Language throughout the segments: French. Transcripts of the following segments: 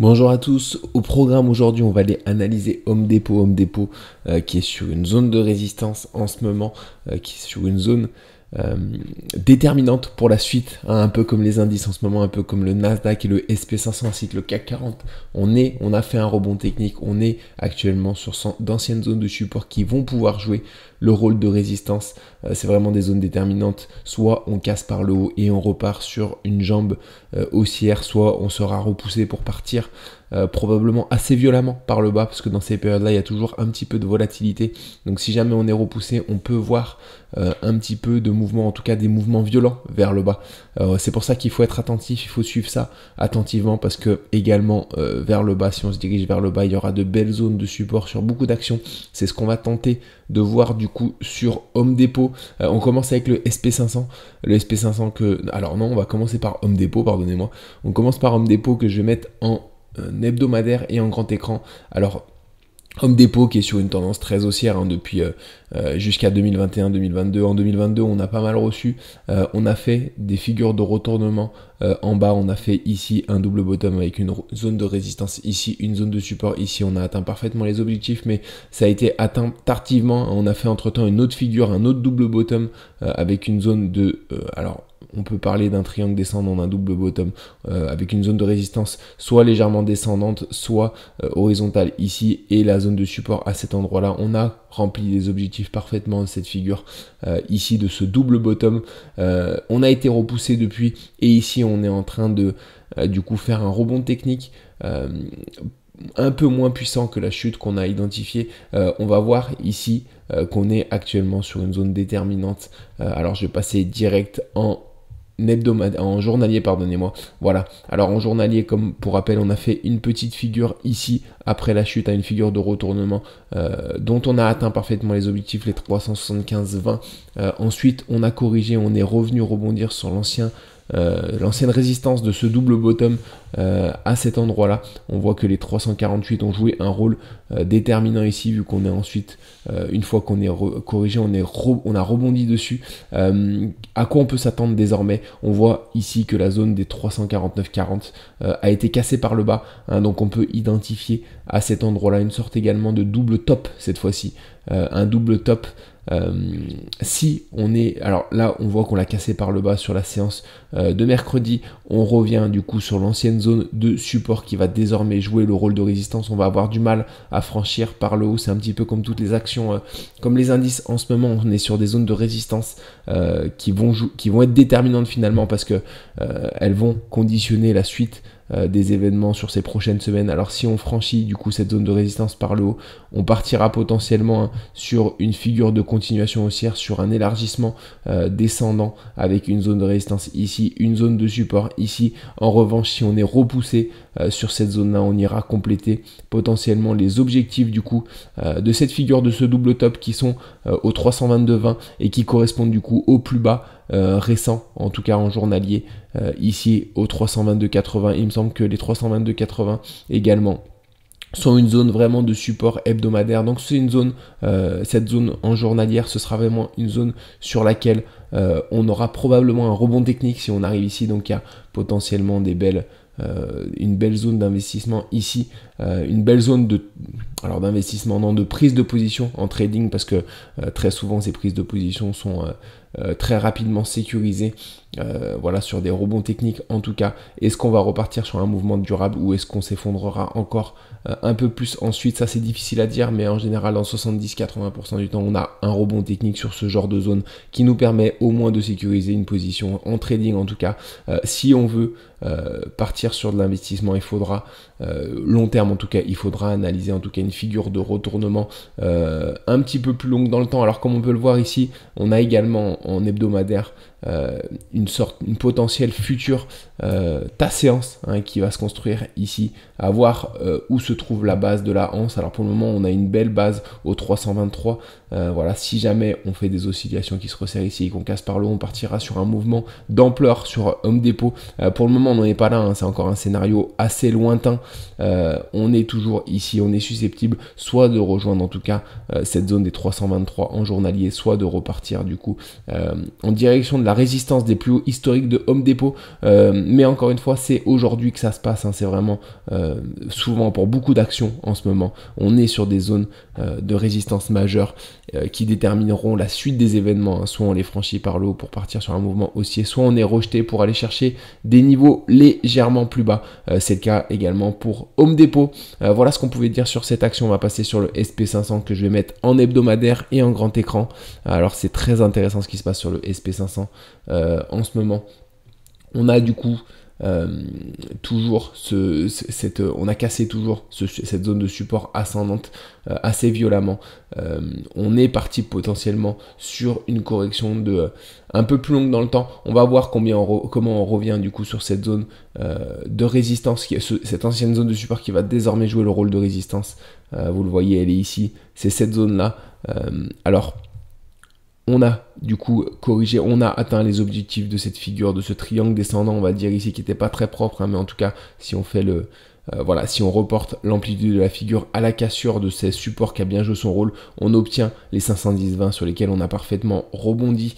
Bonjour à tous, au programme aujourd'hui on va aller analyser Home Depot, qui est sur une zone de résistance en ce moment, qui est sur une zone déterminante pour la suite, hein, un peu comme les indices en ce moment, un peu comme le Nasdaq et le SP500 ainsi que le CAC 40. On a fait un rebond technique, on est actuellement sur d'anciennes zones de support qui vont pouvoir jouer le rôle de résistance. C'est vraiment des zones déterminantes, soit on casse par le haut et on repart sur une jambe haussière, soit on sera repoussé pour partir probablement assez violemment par le bas, parce que dans ces périodes-là, il y a toujours un petit peu de volatilité. Donc si jamais on est repoussé, on peut voir un petit peu de mouvement, en tout cas des mouvements violents vers le bas. C'est pour ça qu'il faut être attentif, il faut suivre ça attentivement, parce que également vers le bas, si on se dirige vers le bas, il y aura de belles zones de support sur beaucoup d'actions. C'est ce qu'on va tenter de voir du coup sur Home Depot. On commence avec le SP500. Le SP500 alors non, on va commencer par Home Depot, pardonnez-moi. On commence par Home Depot que je vais mettre en hebdomadaire et en grand écran. Alors Home Depot qui est sur une tendance très haussière depuis jusqu'à 2021-2022. En 2022, on a pas mal reçu. On a fait des figures de retournement en bas. On a fait ici un double bottom avec une zone de résistance ici, une zone de support ici. On a atteint parfaitement les objectifs, mais ça a été atteint tardivement. On a fait entre-temps une autre figure, un autre double bottom avec une zone de... alors, on peut parler d'un triangle descendant, d'un double bottom avec une zone de résistance soit légèrement descendante, soit horizontale ici, et la zone de support à cet endroit-là. On a rempli les objectifs parfaitement de cette figure ici, de ce double bottom. On a été repoussé depuis, et ici on est en train de du coup faire un rebond technique un peu moins puissant que la chute qu'on a identifiée. On va voir ici qu'on est actuellement sur une zone déterminante. Alors je vais passer direct en journalier, pardonnez-moi. Voilà. Alors en journalier, comme pour rappel, on a fait une petite figure ici après la chute, à une figure de retournement dont on a atteint parfaitement les objectifs, les 375,20. Ensuite, on a corrigé, on est revenu rebondir sur l'ancienne résistance de ce double bottom à cet endroit là. On voit que les 348 ont joué un rôle déterminant ici, vu qu'on est ensuite une fois qu'on est corrigé, on a rebondi dessus. À quoi on peut s'attendre désormais? On voit ici que la zone des 349,40 a été cassée par le bas, hein, donc on peut identifier à cet endroit là une sorte également de double top cette fois-ci, un double top. Si on est, alors là on voit qu'on l'a cassé par le bas sur la séance de mercredi. On revient du coup sur l'ancienne zone de support qui va désormais jouer le rôle de résistance. On va avoir du mal à franchir par le haut. C'est un petit peu comme toutes les actions, comme les indices en ce moment. On est sur des zones de résistance qui vont être déterminantes finalement, parce que elles vont conditionner la suite des événements sur ces prochaines semaines. Alors si on franchit du coup cette zone de résistance par le haut, on partira potentiellement sur une figure de continuation haussière, sur un élargissement descendant avec une zone de résistance ici, une zone de support ici. En revanche, si on est repoussé sur cette zone là, on ira compléter potentiellement les objectifs du coup de cette figure, de ce double top, qui sont au 322,20 et qui correspondent du coup au plus bas récent, en tout cas en journalier, ici au 322,80. Il me semble que les 322,80 également sont une zone vraiment de support hebdomadaire. Donc c'est une zone, cette zone en journalière, ce sera vraiment une zone sur laquelle on aura probablement un rebond technique si on arrive ici. Donc il y a potentiellement une belle zone d'investissement ici, une belle zone d'investissement, non, de prise de position en trading, parce que très souvent ces prises de position sont très rapidement sécurisées, voilà, sur des rebonds techniques en tout cas. Est-ce qu'on va repartir sur un mouvement durable, ou est-ce qu'on s'effondrera encore un peu plus ensuite? Ça c'est difficile à dire, mais en général dans 70-80% du temps on a un rebond technique sur ce genre de zone qui nous permet au moins de sécuriser une position en trading. En tout cas, si on veut partir sur de l'investissement, il faudra long terme, en tout cas il faudra analyser en tout cas une figure de retournement un petit peu plus longue dans le temps. Alors comme on peut le voir ici, on a également en hebdomadaire une potentielle future séance, hein, qui va se construire ici, à voir où se trouve la base de la hanse. Alors pour le moment on a une belle base au 323. Voilà, si jamais on fait des oscillations qui se resserrent ici et qu'on casse par le haut, on partira sur un mouvement d'ampleur sur Home Depot. Pour le moment on n'en est pas là, hein, c'est encore un scénario assez lointain. On est toujours ici, on est susceptible soit de rejoindre en tout cas cette zone des 323 en journalier, soit de repartir du coup en direction de la la résistance des plus hauts historiques de Home Depot. Mais encore une fois, c'est aujourd'hui que ça se passe, hein. C'est vraiment souvent pour beaucoup d'actions en ce moment. On est sur des zones de résistance majeure qui détermineront la suite des événements, hein. Soit on les franchit par le haut pour partir sur un mouvement haussier, soit on est rejeté pour aller chercher des niveaux légèrement plus bas. C'est le cas également pour Home Depot. Voilà ce qu'on pouvait dire sur cette action. On va passer sur le SP500 que je vais mettre en hebdomadaire et en grand écran. Alors c'est très intéressant ce qui se passe sur le SP500 en ce moment. On a du coup toujours on a cassé toujours cette zone de support ascendante assez violemment. On est parti potentiellement sur une correction un peu plus longue dans le temps. On va voir comment on revient du coup sur cette zone de résistance, cette ancienne zone de support qui va désormais jouer le rôle de résistance. Vous le voyez, elle est ici, c'est cette zone là. Alors on a du coup corrigé, on a atteint les objectifs de cette figure, de ce triangle descendant, on va dire ici, qui n'était pas très propre, hein, mais en tout cas, si on fait voilà, si on reporte l'amplitude de la figure à la cassure de ces supports qui a bien joué son rôle, on obtient les 510-20 sur lesquels on a parfaitement rebondi.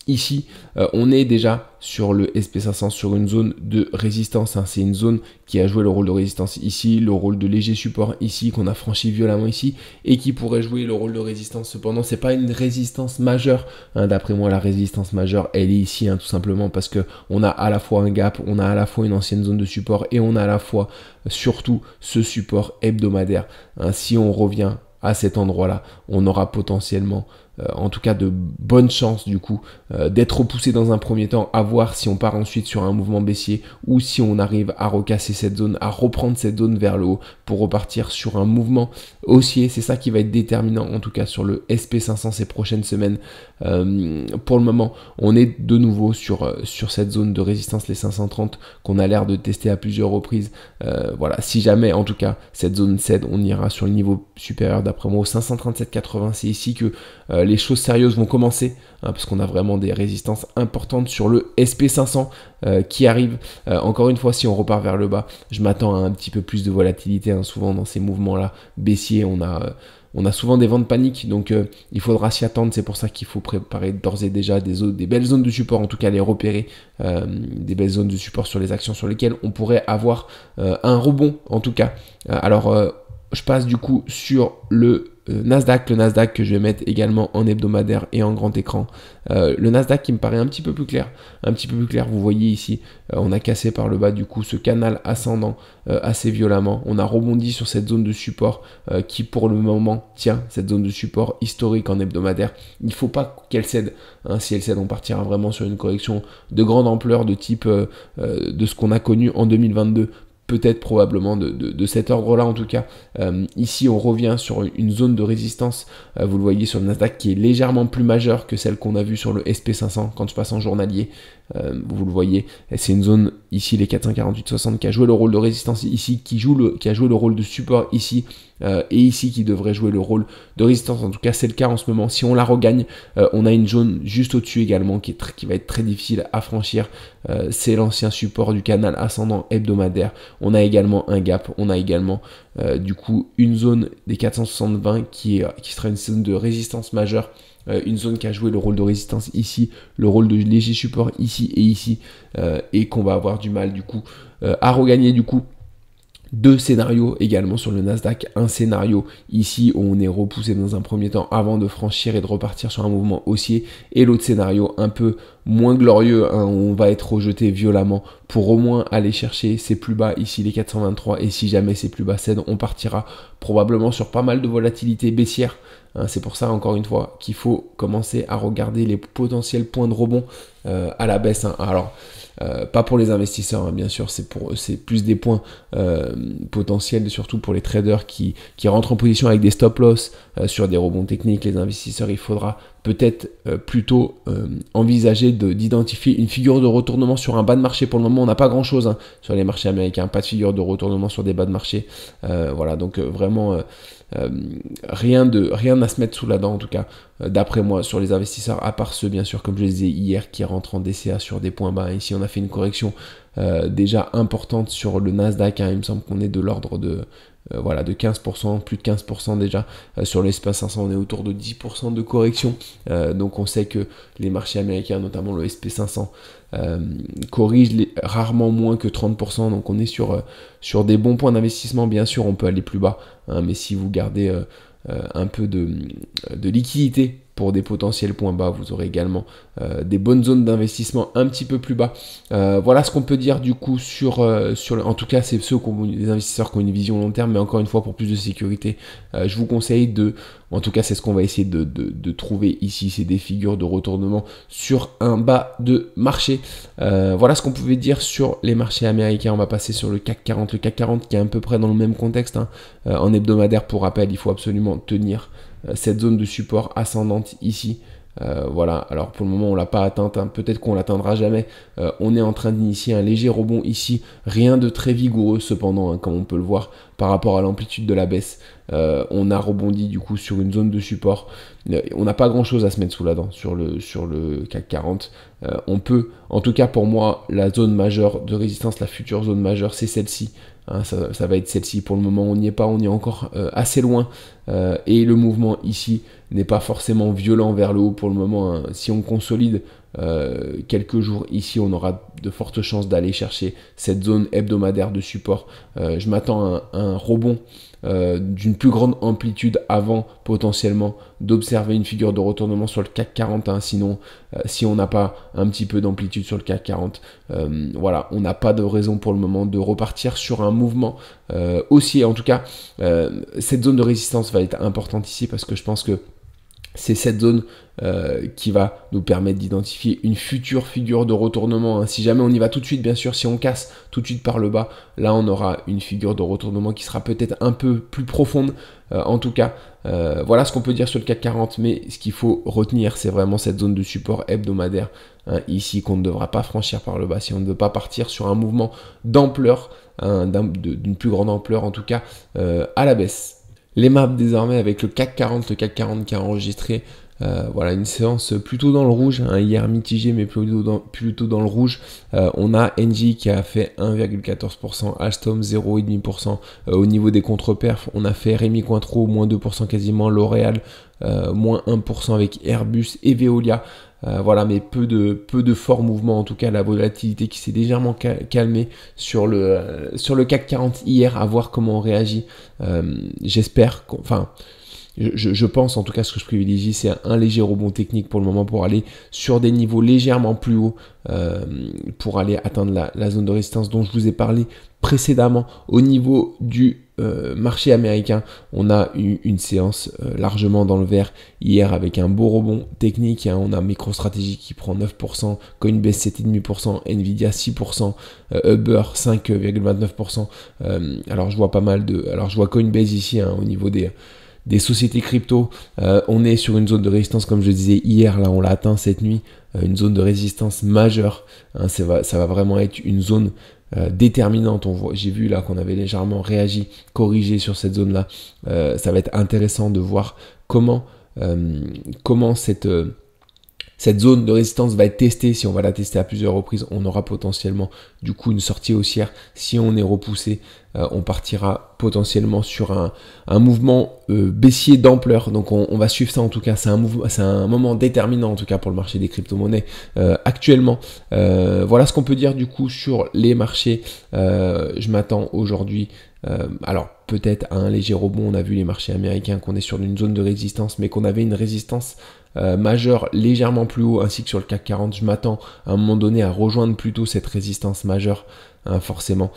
Ici, on est déjà sur le SP500 sur une zone de résistance, hein. C'est une zone qui a joué le rôle de résistance ici, le rôle de léger support ici, qu'on a franchi violemment ici, et qui pourrait jouer le rôle de résistance. Cependant, c'est pas une résistance majeure, hein. D'après moi, la résistance majeure, elle est ici, hein, tout simplement parce que on a à la fois un gap, on a à la fois une ancienne zone de support, et on a à la fois surtout ce support hebdomadaire, hein. Si on revient à cet endroit-là, on aura potentiellement en tout cas de bonnes chances du coup d'être repoussé dans un premier temps, à voir si on part ensuite sur un mouvement baissier ou si on arrive à recasser cette zone, à reprendre cette zone vers le haut pour repartir sur un mouvement haussier. C'est ça qui va être déterminant en tout cas sur le SP500 ces prochaines semaines. Pour le moment, on est de nouveau sur cette zone de résistance, les 530 qu'on a l'air de tester à plusieurs reprises. Voilà, si jamais en tout cas cette zone cède, on ira sur le niveau supérieur d'après moi au 537,80. C'est ici que les choses sérieuses vont commencer, hein, parce qu'on a vraiment des résistances importantes sur le SP500 qui arrive. Encore une fois, si on repart vers le bas, je m'attends à un petit peu plus de volatilité, hein. Souvent dans ces mouvements-là baissiers, on a souvent des vents de panique, donc il faudra s'y attendre. C'est pour ça qu'il faut préparer d'ores et déjà des belles zones de support, en tout cas les repérer, des belles zones de support sur les actions sur lesquelles on pourrait avoir un rebond en tout cas. Alors je passe du coup sur le Nasdaq que je vais mettre également en hebdomadaire et en grand écran. Le Nasdaq qui me paraît un petit peu plus clair, vous voyez ici, on a cassé par le bas du coup ce canal ascendant assez violemment. On a rebondi sur cette zone de support qui pour le moment tient, cette zone de support historique en hebdomadaire. Il ne faut pas qu'elle cède, hein. Si elle cède, on partira vraiment sur une correction de grande ampleur de type de ce qu'on a connu en 2022. Peut-être probablement de cet ordre-là en tout cas. Ici, on revient sur une zone de résistance, vous le voyez sur le Nasdaq, qui est légèrement plus majeure que celle qu'on a vue sur le SP500 quand je passe en journalier. Vous le voyez, c'est une zone ici, les 448,60, qui a joué le rôle de résistance ici, qui a joué le rôle de support ici, et ici qui devrait jouer le rôle de résistance. En tout cas, c'est le cas en ce moment. Si on la regagne, on a une zone juste au-dessus également qui va être très difficile à franchir. C'est l'ancien support du canal ascendant hebdomadaire. On a également un gap, on a également du coup une zone des 460-20 qui sera une zone de résistance majeure. Une zone qui a joué le rôle de résistance ici, le rôle de léger support ici et ici, et qu'on va avoir du mal du coup à regagner du coup. Deux scénarios également sur le Nasdaq. Un scénario ici où on est repoussé dans un premier temps avant de franchir et de repartir sur un mouvement haussier, et l'autre scénario un peu moins glorieux, hein, où on va être rejeté violemment pour au moins aller chercher ces plus bas ici, les 423, et si jamais ces plus bas cèdent, on partira probablement sur pas mal de volatilité baissière, hein. C'est pour ça encore une fois qu'il faut commencer à regarder les potentiels points de rebond à la baisse, hein. Alors pas pour les investisseurs, hein, bien sûr, c'est plus des points potentiels, surtout pour les traders qui rentrent en position avec des stop loss sur des rebonds techniques. Les investisseurs, il faudra peut-être plutôt envisager d'identifier une figure de retournement sur un bas de marché. Pour le moment, on n'a pas grand chose, hein, sur les marchés américains, pas de figure de retournement sur des bas de marché. Voilà, donc vraiment rien à se mettre sous la dent en tout cas, d'après moi, sur les investisseurs, à part ceux bien sûr comme je le disais hier qui rentrent en DCA sur des points bas. Ici on a fait une correction déjà importante sur le Nasdaq, hein. Il me semble qu'on est de l'ordre de voilà, de 15%, plus de 15% déjà. Sur le S&P 500, on est autour de 10% de correction. Donc on sait que les marchés américains, notamment le S&P 500, corrigent rarement moins que 30%. Donc on est sur des bons points d'investissement. Bien sûr, on peut aller plus bas, hein, mais si vous gardez un peu de liquidité pour des potentiels points bas, vous aurez également des bonnes zones d'investissement un petit peu plus bas. Voilà ce qu'on peut dire du coup en tout cas c'est les investisseurs qui ont une vision long terme, mais encore une fois pour plus de sécurité, je vous conseille en tout cas c'est ce qu'on va essayer de trouver ici, c'est des figures de retournement sur un bas de marché. Voilà ce qu'on pouvait dire sur les marchés américains. On va passer sur le CAC 40, le CAC 40 qui est à peu près dans le même contexte, hein. En hebdomadaire, pour rappel, il faut absolument tenir cette zone de support ascendante ici. Voilà, alors pour le moment on l'a pas atteinte, hein. Peut-être qu'on l'atteindra jamais. On est en train d'initier un léger rebond ici, rien de très vigoureux cependant, hein, comme on peut le voir par rapport à l'amplitude de la baisse. On a rebondi du coup sur une zone de support. On n'a pas grand chose à se mettre sous la dent sur le CAC 40. On peut, en tout cas pour moi, la zone majeure de résistance, la future zone majeure, c'est celle-ci. Hein, ça va être celle-ci. Pour le moment, on n'y est pas, on est encore assez loin. Et le mouvement ici n'est pas forcément violent vers le haut pour le moment, hein. Si on consolide quelques jours ici, on aura de fortes chances d'aller chercher cette zone hebdomadaire de support. Je m'attends à un rebond d'une plus grande amplitude avant potentiellement d'observer une figure de retournement sur le CAC 40, hein. Sinon, si on n'a pas un petit peu d'amplitude sur le CAC 40, voilà, on n'a pas de raison pour le moment de repartir sur un mouvement haussier. En tout cas, cette zone de résistance va être importante ici parce que je pense que c'est cette zone qui va nous permettre d'identifier une future figure de retournement, hein. Si jamais on y va tout de suite, bien sûr, si on casse tout de suite par le bas, là on aura une figure de retournement qui sera peut-être un peu plus profonde. En tout cas, voilà ce qu'on peut dire sur le CAC 40, mais ce qu'il faut retenir, c'est vraiment cette zone de support hebdomadaire, hein, ici qu'on ne devra pas franchir par le bas si on ne veut pas partir sur un mouvement d'ampleur, hein, d'une plus grande ampleur en tout cas, à la baisse. Les maps désormais avec le CAC 40 qui a enregistré voilà, une séance plutôt dans le rouge, hein, hier mitigé mais plutôt dans le rouge. On a Engie qui a fait 1,14%, Alstom 0,5%. Au niveau des contre-perfs, on a fait Rémi Cointreau moins 2% quasiment, L'Oréal moins 1% avec Airbus et Veolia. Voilà, mais peu de forts mouvements, en tout cas la volatilité qui s'est légèrement calmée sur le CAC 40 hier, à voir comment on réagit. J'espère, je pense en tout cas ce que je privilégie, c'est un léger rebond technique pour le moment pour aller sur des niveaux légèrement plus hauts, pour aller atteindre la zone de résistance dont je vous ai parlé précédemment. Au niveau du marché américain, on a eu une séance largement dans le vert hier avec un beau rebond technique, hein. On a MicroStrategy qui prend 9%, Coinbase 7,5%, Nvidia 6%, Uber 5,29%. Alors je vois alors je vois Coinbase ici, hein, au niveau des sociétés crypto. On est sur une zone de résistance, comme je disais hier, là on l'a atteint cette nuit, une zone de résistance majeure, hein. Ça va vraiment être une zone déterminante. J'ai vu là qu'on avait légèrement réagi, corrigé sur cette zone là. Ça va être intéressant de voir comment cette zone de résistance va être testée. Si on va la tester à plusieurs reprises, on aura potentiellement du coup une sortie haussière. Si on est repoussé, on partira potentiellement sur un mouvement baissier d'ampleur. Donc on va suivre ça. En tout cas, c'est un moment déterminant en tout cas pour le marché des crypto-monnaies actuellement. Voilà ce qu'on peut dire du coup sur les marchés. Je m'attends aujourd'hui alors peut-être à un léger rebond. On a vu les marchés américains qu'on est sur une zone de résistance, mais qu'on avait une résistance majeure légèrement plus haut, ainsi que sur le CAC 40. Je m'attends à un moment donné à rejoindre plutôt cette résistance majeure, hein, forcément.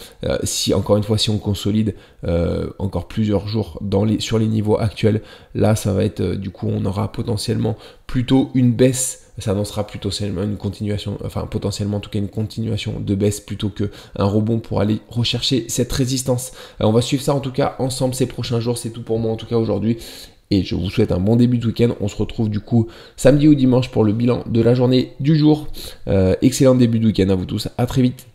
Encore une fois, si on consolide encore plusieurs jours sur les niveaux actuels, là ça va être du coup on aura potentiellement plutôt une baisse. Ça annoncera plutôt une continuation, enfin potentiellement en tout cas une continuation de baisse plutôt qu'un rebond pour aller rechercher cette résistance. On va suivre ça en tout cas ensemble ces prochains jours. C'est tout pour moi en tout cas aujourd'hui. Et je vous souhaite un bon début de week-end. On se retrouve du coup samedi ou dimanche pour le bilan de la journée du jour. Excellent début de week-end à vous tous. À très vite.